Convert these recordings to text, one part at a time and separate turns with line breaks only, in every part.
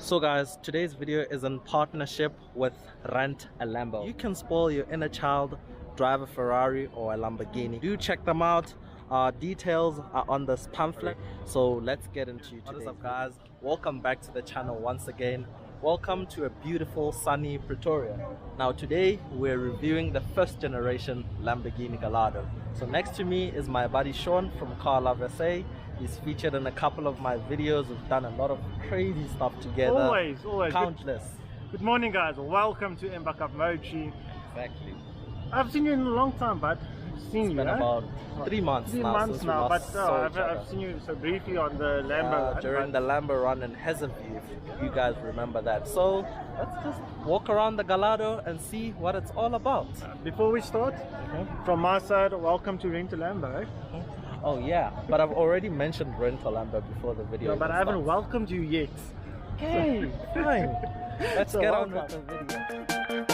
So guys, today's video is in partnership with Rent a Lambo. You can spoil your inner child, drive a Ferrari or a Lamborghini. Do check them out. Details are on this pamphlet. So let's get into today's video. What is up guys? Welcome back to the channel once again. Welcome to a beautiful sunny Pretoria. Now today we're reviewing the first generation Lamborghini Gallardo. So next to me is my buddy Sean from Car Love SA. He's featured in a couple of my videos. We've done a lot of crazy stuff together.
Always.
Countless.
Good morning guys, welcome to Mbaka Mochi.
Exactly.
I've seen you in a long time, but
It's been about 3 months now.
3 months now, but I've seen you so briefly on the Lambo.
During the Lambo run in Hezenview, if you guys remember that. So let's just walk around the Gallardo and see what it's all about.
Before we start, from my side, welcome to Rent a Lambo.
Oh yeah, but I've already mentioned Rent a Lambo before the video.
No, but I haven't welcomed you yet.
Okay, fine. Let's get on with
welcome.
the video.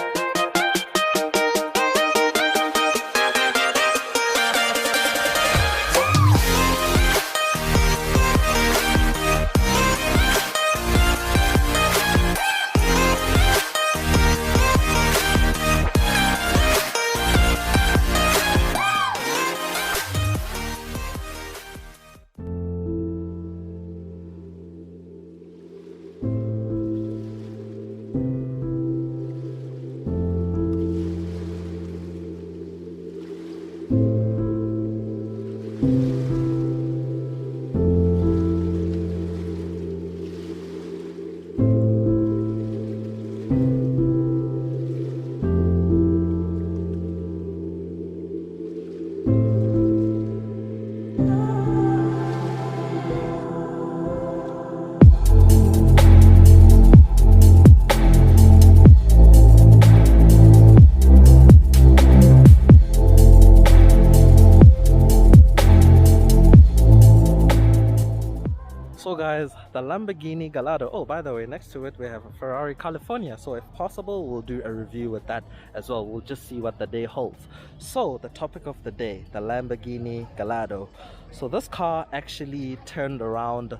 So guys, the Lamborghini Gallardo. Oh, by the way, next to it we have a Ferrari California. So if possible, we'll do a review with that as well. We'll just see what the day holds. So the topic of the day, the Lamborghini Gallardo. So this car actually turned around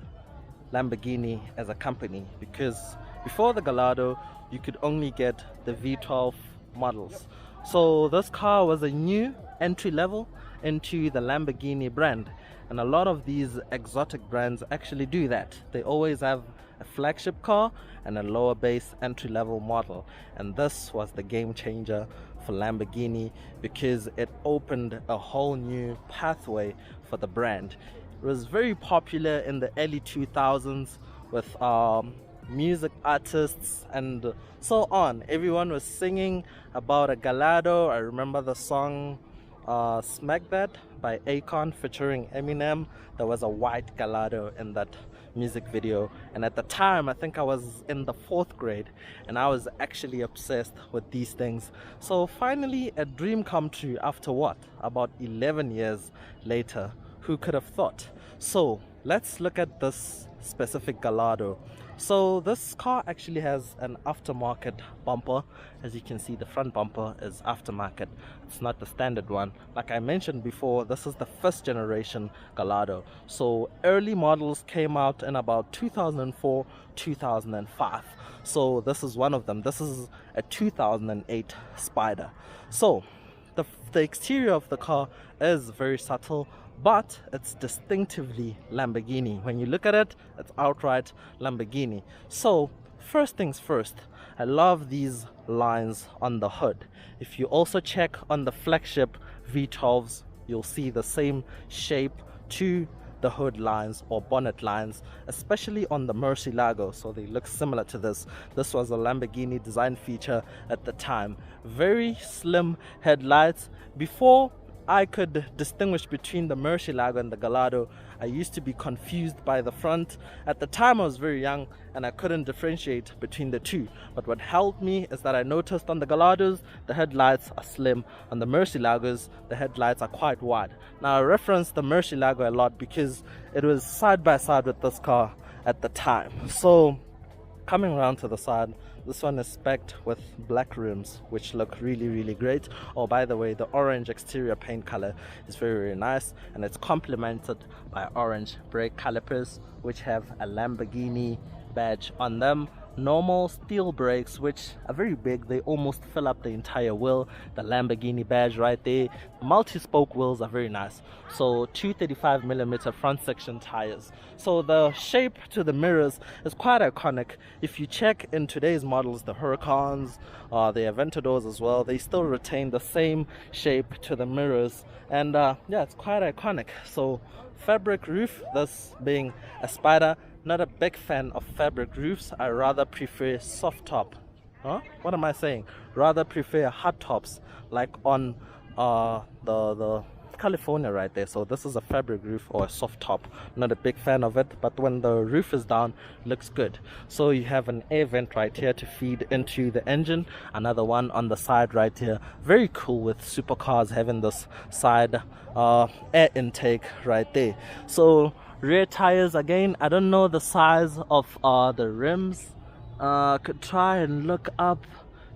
Lamborghini as a company, because before the Gallardo, you could only get the V12 models. So this car was a new entry level into the Lamborghini brand. And a lot of these exotic brands actually do that. They always have a flagship car and a lower base entry level model. And this was the game changer for Lamborghini, because it opened a whole new pathway for the brand. It was very popular in the early 2000s with music artists and so on. Everyone was singing about a Gallardo. I remember the song Smack That by Ikson featuring Eminem. There was a white Gallardo in that music video, and at the time I think I was in the 4th grade and I was actually obsessed with these things. So finally a dream come true after what, about 11 years later. Who could have thought? So let's look at this specific Gallardo. So this car actually has an aftermarket bumper. As you can see, the front bumper is aftermarket. It's not the standard one. Like I mentioned before, this is the first generation Gallardo. So early models came out in about 2004, 2005. So this is one of them. This is a 2008 Spider. So the exterior of the car is very subtle, but it's distinctively Lamborghini. When you look at it, it's outright Lamborghini. So first things first, I love these lines on the hood. If you also check on the flagship V12s, you'll see the same shape to the hood lines or bonnet lines, especially on the Murcielago. So they look similar to this. This was a Lamborghini design feature at the time. Very slim headlights. Before I could distinguish between the Murcielago and the Gallardo, I used to be confused by the front. At the time I was very young and I couldn't differentiate between the two. But what helped me is that I noticed on the Gallardos, the headlights are slim. On the Murcielagos, the headlights are quite wide. Now I reference the Murcielago a lot because it was side by side with this car at the time. So coming around to the side, this one is spec'd with black rims, which look really great. Oh, by the way, the orange exterior paint color is very nice, and it's complemented by orange brake calipers, which have a Lamborghini badge on them. Normal steel brakes, which are very big, they almost fill up the entire wheel. The Lamborghini badge right there. Multi-spoke wheels are very nice. So 235mm front section tires. So the shape to the mirrors is quite iconic. If you check in today's models, the Huracans, the Aventadors as well, they still retain the same shape to the mirrors. And yeah, it's quite iconic. So fabric roof, this being a Spider. Not a big fan of fabric roofs. I rather prefer soft top. What am I saying? Rather prefer hard tops, like on the California right there. So this is a fabric roof or a soft top. Not a big fan of it, but when the roof is down, looks good. So you have an air vent right here to feed into the engine. Another one on the side right here. Very cool with supercars having this side air intake right there. So rear tires, again, I don't know the size of the rims. Could try and look up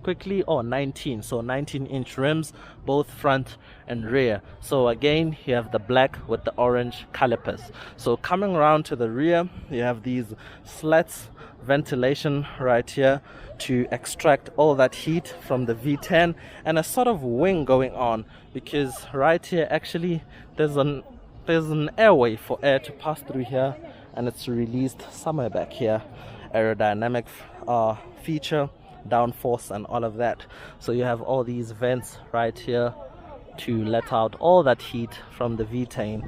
quickly. 19, so 19-inch rims, both front and rear. So again, you have the black with the orange calipers. So coming around to the rear, you have these slats, ventilation right here to extract all that heat from the V10, and a sort of wing going on, because right here actually there's an airway for air to pass through here, and it's released somewhere back here. Aerodynamic feature, downforce, and all of that. So you have all these vents right here to let out all that heat from the V10.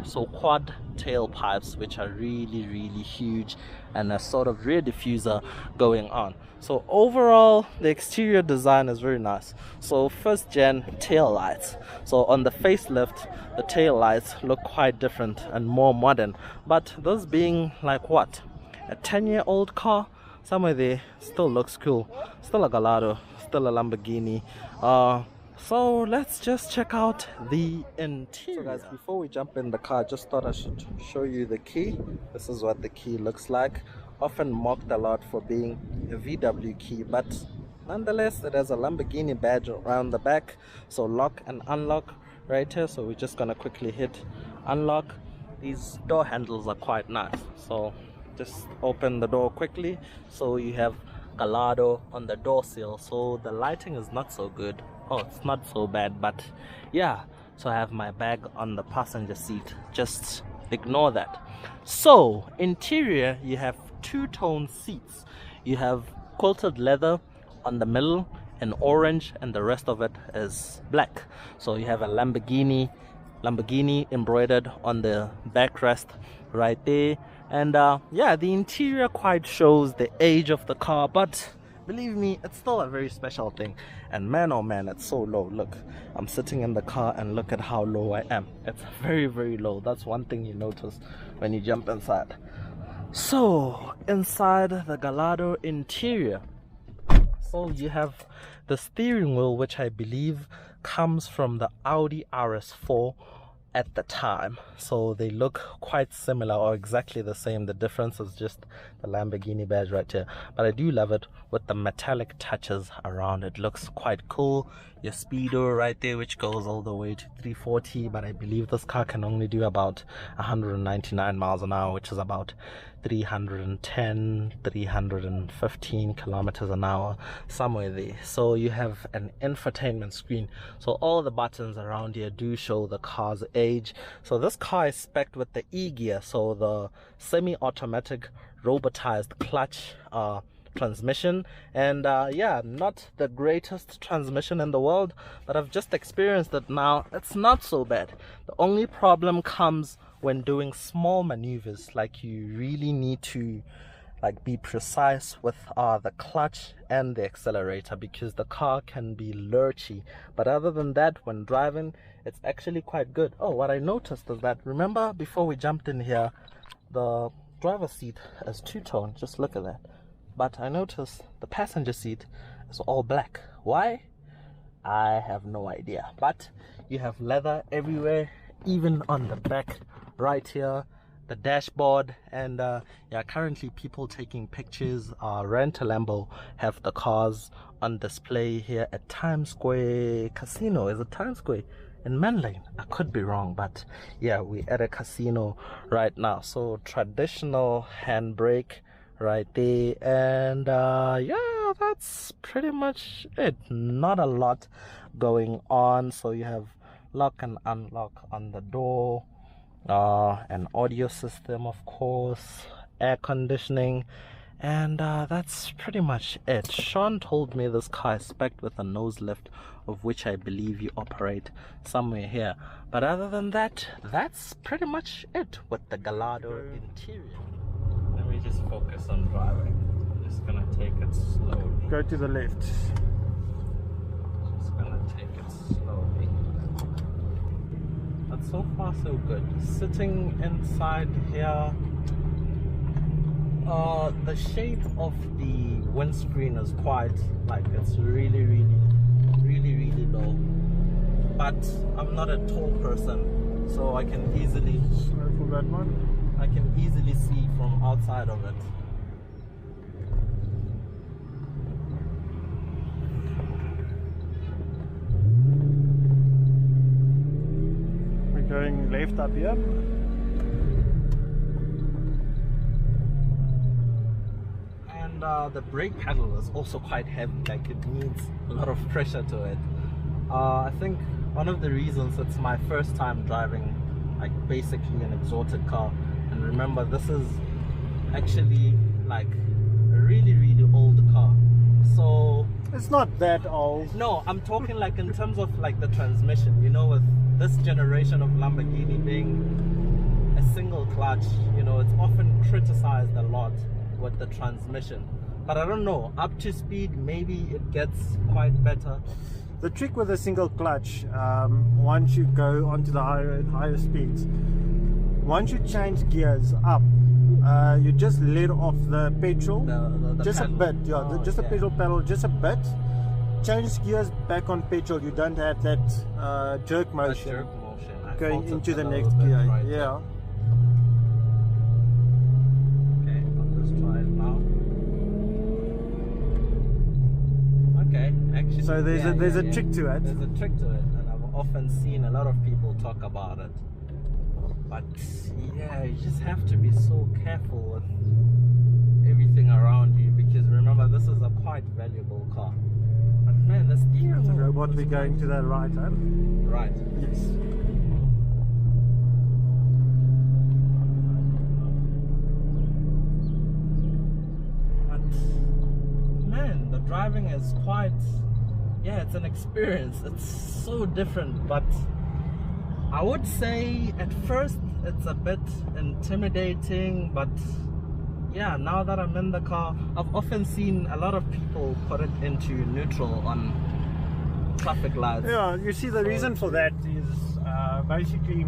So quad tailpipes, which are really huge, and a sort of rear diffuser going on. So overall, the exterior design is very nice. So first gen tail lights. So on the facelift, the tail lights look quite different and more modern. But those being like what, a 10-year-old car, somewhere there, still looks cool. Still a Gallardo, still a Lamborghini. So let's just check out the interior. So guys, before we jump in the car, just thought I should show you the key. This is what the key looks like. Often mocked a lot for being a VW key, but nonetheless it has a Lamborghini badge around the back. So lock and unlock right here. So we're just gonna quickly hit unlock. These door handles are quite nice, so just open the door quickly. So you have Gallardo on the door sill. So the lighting is not so good. It's not so bad, but yeah. So I have my bag on the passenger seat, just ignore that. So interior, you have two-tone seats. You have quilted leather on the middle in orange, and the rest of it is black. So you have a Lamborghini embroidered on the backrest right there. And yeah, the interior quite shows the age of the car, but believe me, it's still a very special thing. And man, oh man, it's so low. Look, I'm sitting in the car and look at how low I am. It's very low. That's one thing you notice when you jump inside. So inside the Gallardo interior, so you have the steering wheel, which I believe comes from the Audi RS4 at the time. So they look quite similar or exactly the same. The difference is just the Lamborghini badge right here, but I do love it with the metallic touches around. It looks quite cool. Your speedo right there, which goes all the way to 340, but I believe this car can only do about 199 miles an hour, which is about 315 kilometers an hour, somewhere there. So you have an infotainment screen, so all the buttons around here do show the car's age. So this car is spec'd with the e-gear, so the semi-automatic robotized clutch transmission. And yeah, not the greatest transmission in the world, but I've just experienced it now. It's not so bad. The only problem comes when doing small maneuvers, like you really need to be precise with the clutch and the accelerator, because the car can be lurchy. But other than that, when driving, it's actually quite good. What I noticed is that, remember before we jumped in here, the driver's seat is two-tone, just look at that. But I noticed the passenger seat is all black. Why? I have no idea. But you have leather everywhere, even on the back right here, the dashboard. And yeah, currently people taking pictures. Rent a Lambo have the cars on display here at Times Square Casino. Is it Times Square? in Man Lane. I could be wrong, but yeah, we're at a casino right now. So traditional handbrake right there, and yeah, that's pretty much it. Not a lot going on. So you have lock and unlock on the door, an audio system, of course, air conditioning, and that's pretty much it. Sean told me this car is spec'd with a nose lift, of which I believe you operate somewhere here. But other than that, that's pretty much it with the Gallardo interior. Let me just focus on driving. I'm just gonna take it slowly.
Go to the left.
Just gonna take it slowly. But so far so good. Sitting inside here, the shape of the windscreen is quite, like, it's really low. But I'm not a tall person, so I can easily,
Slow for that one.
I can easily see from outside of it.
We're going left up here.
And the brake pedal is also quite heavy, like it needs a lot of pressure to it. I think one of the reasons it's my first time driving, like, basically an exotic car. And remember, this is actually like a really old car, so
It's not that old.
no, I'm talking like in terms of like the transmission, you know, with this generation of Lamborghini being a single clutch, you know, it's often criticized a lot with the transmission. But I don't know, up to speed, maybe it gets quite better.
The trick with a single clutch, once you go onto the higher speeds, once you change gears up, you just let off the petrol,
The
just
pedal.
a bit, yeah,
Oh,
just a
yeah.
petrol pedal, just a bit. Change gears back on petrol, you don't have that jerk
That
motion
jerk motion. I
going
felt it
into
a
the
little
next
bit
gear.
right
Yeah.
there. Okay, let's try it now. Okay, actually.
So there's a trick to it.
There's a trick to it, and I've often seen a lot of people talk about it. But yeah, you just have to be so careful with everything around you, because remember, this is a quite valuable car. But man, the steering
The
wheel
robot,
is
we're going to the right, huh?
right.
Yes.
But man, the driving is quite, yeah, it's an experience. It's so different, but I would say at first it's a bit intimidating, but yeah, now that I'm in the car, I've often seen a lot of people put it into neutral on traffic lights.
Yeah, you see, the reason for that is basically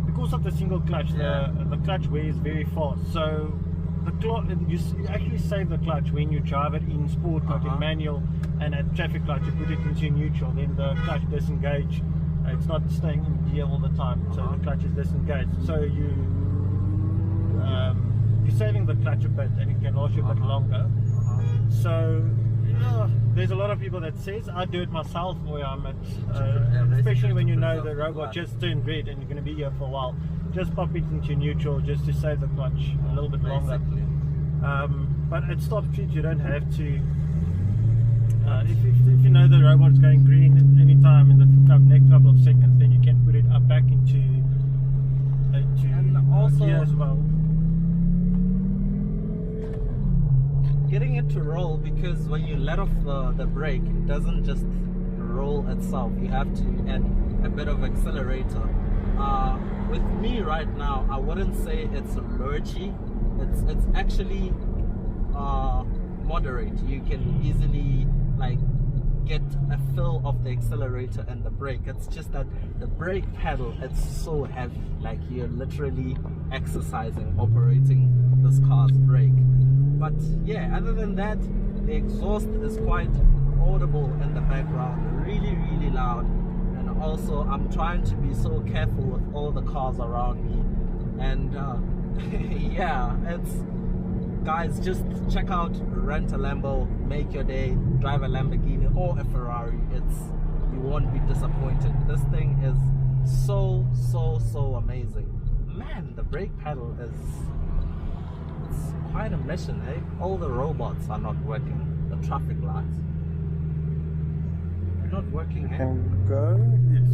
because of the single clutch.
Yeah.
The clutch wears very fast, so you actually save the clutch when you drive it in sport mode, in manual, and at traffic lights you put it into neutral. Then the clutch disengage. It's not staying in gear all the time, so the clutch is disengaged. So you're saving the clutch a bit, and it can last you a bit longer. So there's a lot of people that says, I do it myself where I'm at, especially when you know the robot just turned red and you're going to be here for a while. Just pop it into neutral just to save the clutch a little bit longer. But at stop street you don't have to. If you know the robot's going green anytime in the next couple of seconds, then you can put it up back into
also
gear as well.
Getting it to roll, because when you let off the brake, it doesn't just roll itself. You have to add a bit of accelerator. With me right now, I wouldn't say it's lurchy. It's actually moderate. You can easily like get a feel of the accelerator and the brake. It's just that the brake pedal, it's so heavy, like you're literally exercising operating this car's brake. But yeah, other than that, the exhaust is quite audible in the background, really loud. And also I'm trying to be so careful with all the cars around me. And yeah, it's, guys, just check out Rent a Lambo, make your day, drive a Lamborghini or a Ferrari. You won't be disappointed. This thing is so amazing. Man, the brake pedal is, it's quite a mission, eh? All the robots are not working. The traffic lights are not working, eh?
Can go, yes.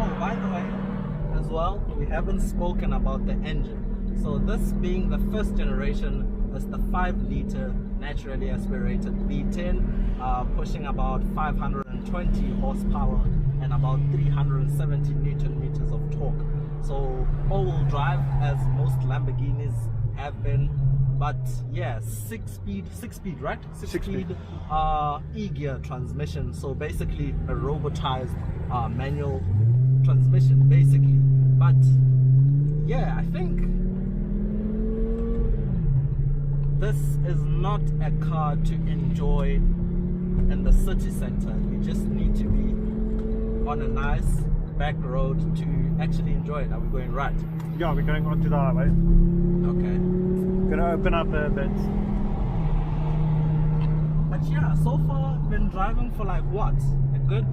Oh, by the way, as well, we haven't spoken about the engine. So this being the first generation, is the 5-liter naturally aspirated V10, pushing about 520 horsepower and about 370 Newton meters of torque. So all-wheel drive, as most Lamborghinis have been, but yeah, 6-speed, right? 6-speed e-gear transmission. So basically a robotized manual transmission, basically. But yeah, I think this is not a car to enjoy in the city center. You just need to be on a nice back road to actually enjoy it. Are we going right?
Yeah, we're going onto the highway.
Okay.
Gonna open up a bit.
But yeah, so far I've been driving for like what? A good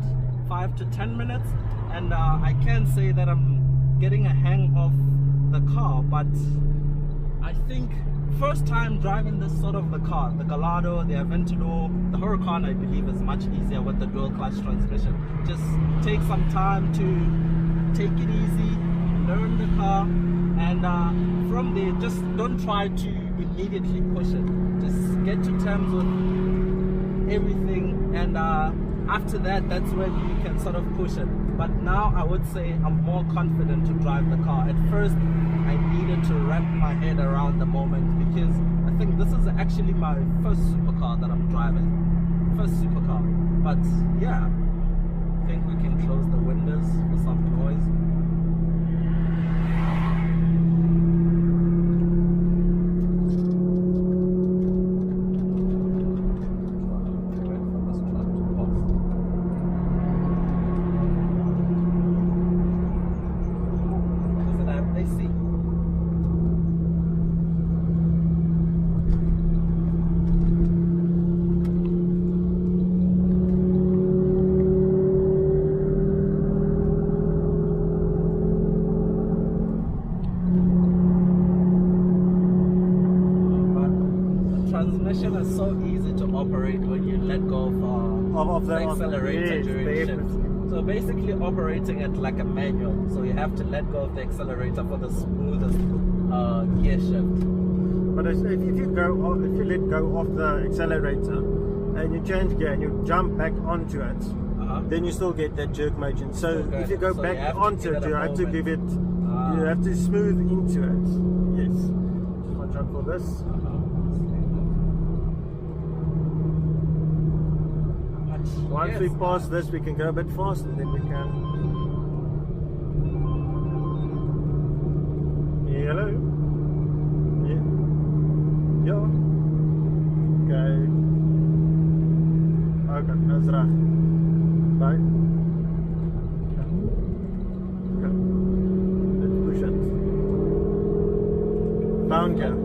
5 to 10 minutes, and I can say that I'm getting a hang of the car, but I think first time driving this sort of the car, the Gallardo, the Aventador, the Huracan, I believe is much easier with the dual clutch transmission. Just take some time to take it easy, learn the car, and from there just don't try to immediately push it. Just get to terms with everything, and after that, that's when you can sort of push it. But now I would say I'm more confident to drive the car. At first I needed to wrap my head around the moment, because I think this is actually my first supercar that I'm driving. First supercar. But yeah, I think we can close the windows for some noise. Transmission is so easy to operate when you let go of the accelerator during shift. So basically operating it like a manual, so you have to let go of the accelerator for the smoothest gear shift.
But if you let go of the accelerator and you change gear and you jump back onto it, then you still get that jerk motion. So if you go back onto it, you have to give it, you have to smooth into it. Yes. Watch out for this. Once we pass this, we can go a bit faster, then we can. Hello? Yeah. Ja. Okay. Okay, that's right. Bye. Okay. Let's push it. Down gear.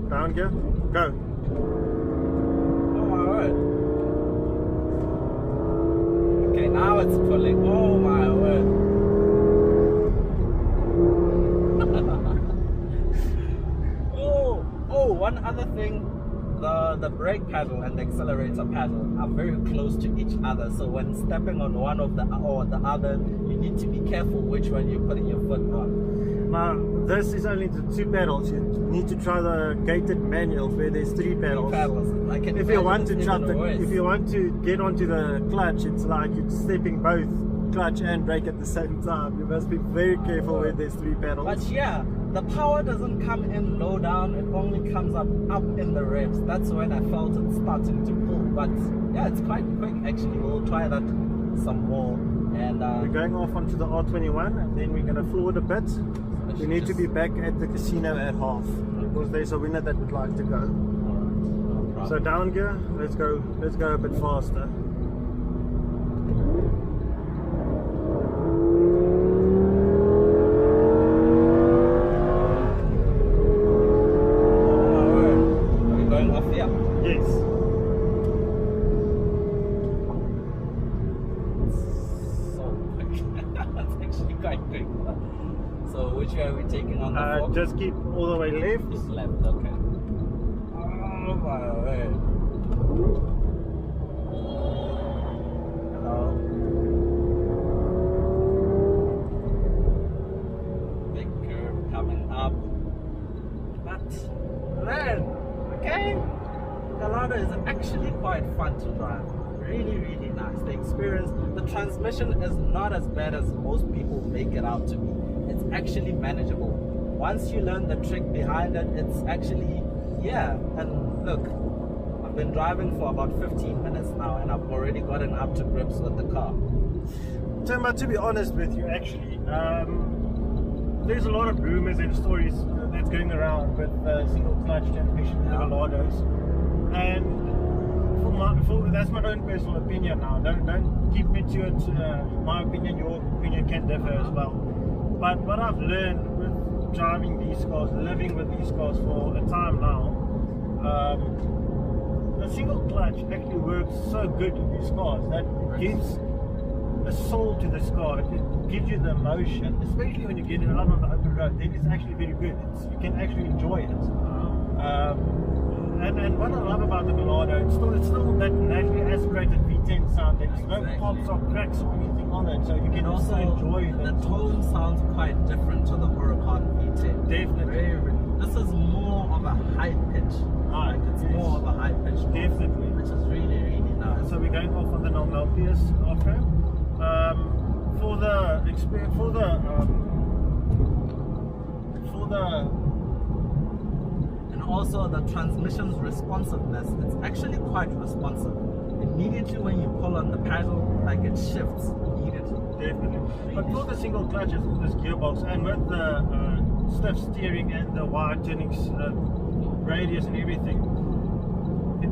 Down gear. Go.
Oh my word. Okay, now it's pulling. Oh my word. Oh, one other thing, the brake pedal and the accelerator pedal are very close to each other. So when stepping on one of the or the other, you need to be careful which one you're putting your foot on.
Now, this is only the 2 pedals. You need to try the gated manuals where there's 3 pedals. If you want to get onto the clutch, it's like you're stepping both clutch and brake at the same time. You must be very careful where there's 3 pedals.
But yeah, the power doesn't come in low down, it only comes up in the revs. That's when I felt it starting to pull. But yeah, it's quite quick actually. We'll try that some more. And
we're going off onto the R21, and then we're going to floor it a bit. We need to be back at the casino at half, because there's a winner that would like to go.
No,
so down gear, let's go a bit faster.
quite quick. So which way are we taking on the fork?
Just keep all the way left.
Just left, okay. Oh my word. Hello. Big curve coming up. But man, okay. Gallardo is actually quite fun to drive. Really nice. The experience, the transmission is not as bad as most people make it out to be. It's actually manageable. Once you learn the trick behind it, it's actually, yeah. And look, I've been driving for about 15 minutes now and I've already gotten up to grips with the car.
But to be honest with you, actually, there's a lot of rumors and stories that's going around with single clutch transmission Gallardos, and that's my own personal opinion now. Don't keep me to it. My opinion, your opinion can differ as well. But what I've learned with driving these cars, living with these cars for a time now, the single clutch actually works so good in these cars that it gives a soul to this car. It gives you the emotion, especially when you get it out on the open road. Then it's actually very good. You can actually enjoy it. And what I love about the Gallardo, it's still that naturally aspirated V10 sound. There's no pops or cracks or anything on it, so you can also enjoy
the tone sounds quite different to the Huracan V10.
Definitely.
This is more of a high pitch. It's more of a high pitch.
Definitely.
Which is really nice.
So we're going off on the Malpius off-ramp.
Also the transmission's responsiveness, it's actually quite responsive. Immediately when you pull on the pedal, like it shifts immediately.
Definitely. But for the single clutches, this gearbox, and with the stiff steering and the wide turning radius and everything, it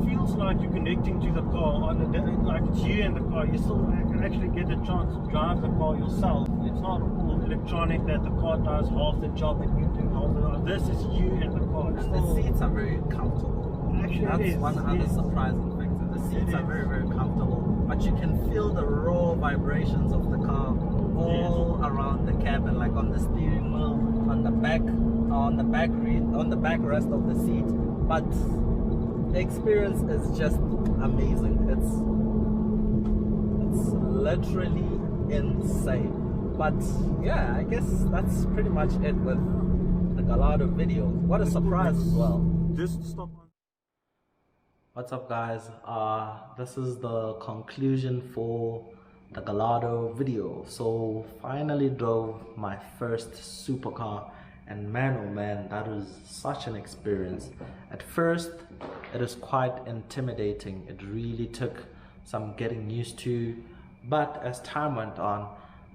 feels like you're connecting to the car, like it's you and the car. You still actually get the chance to drive the car yourself. It's not all electronic that the car does half the job and you do half the job. This is you and the car.
The seats are very comfortable.
Actually,
that's one other surprising factor. The seats are very comfortable, but you can feel the raw vibrations of the car all around the cabin, like on the steering wheel, on the backrest of the seat. But the experience is just amazing. It's literally insane. But yeah, I guess that's pretty much it with the Gallardo video. What a surprise as well.
Just stop.
What's up, guys? This is the conclusion for the Gallardo video. So finally drove my first supercar, and man oh man, that was such an experience. At first it is quite intimidating. It really took some getting used to, but as time went on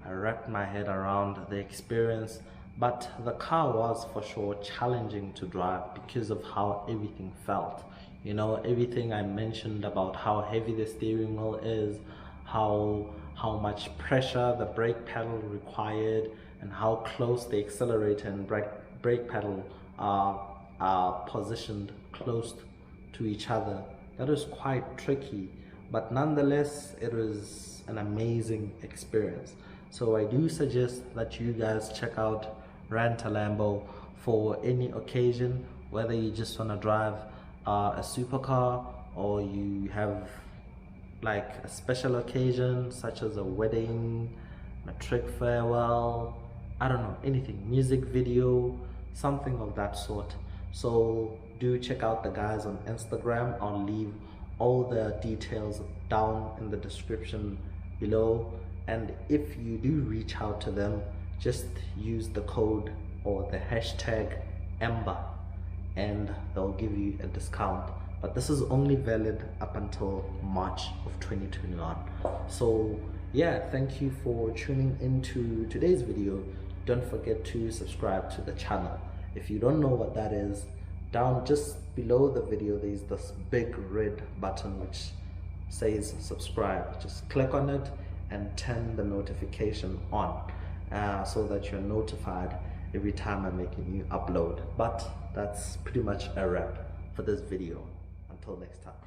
I wrapped my head around the experience. But the car was for sure challenging to drive because of how everything felt. You know, everything I mentioned about how heavy the steering wheel is, how much pressure the brake pedal required, and how close the accelerator and brake pedal are positioned close to each other. That was quite tricky, but nonetheless it was an amazing experience. So I do suggest that you guys check out Rent a Lambo for any occasion, whether you just want to drive a supercar or you have like a special occasion such as a wedding, matric farewell, I don't know, anything, music video, something of that sort. So do check out the guys on Instagram. I'll leave all the details down in the description below, and if you do reach out to them, just use the code or the hashtag Ember and they'll give you a discount. But this is only valid up until March of 2021. So yeah, thank you for tuning into today's video. Don't forget to subscribe to the channel. If you don't know what that is, down just below the video there's this big red button which says subscribe. Just click on it and turn the notification on so that you're notified every time I make a new upload. But that's pretty much a wrap for this video. Until next time.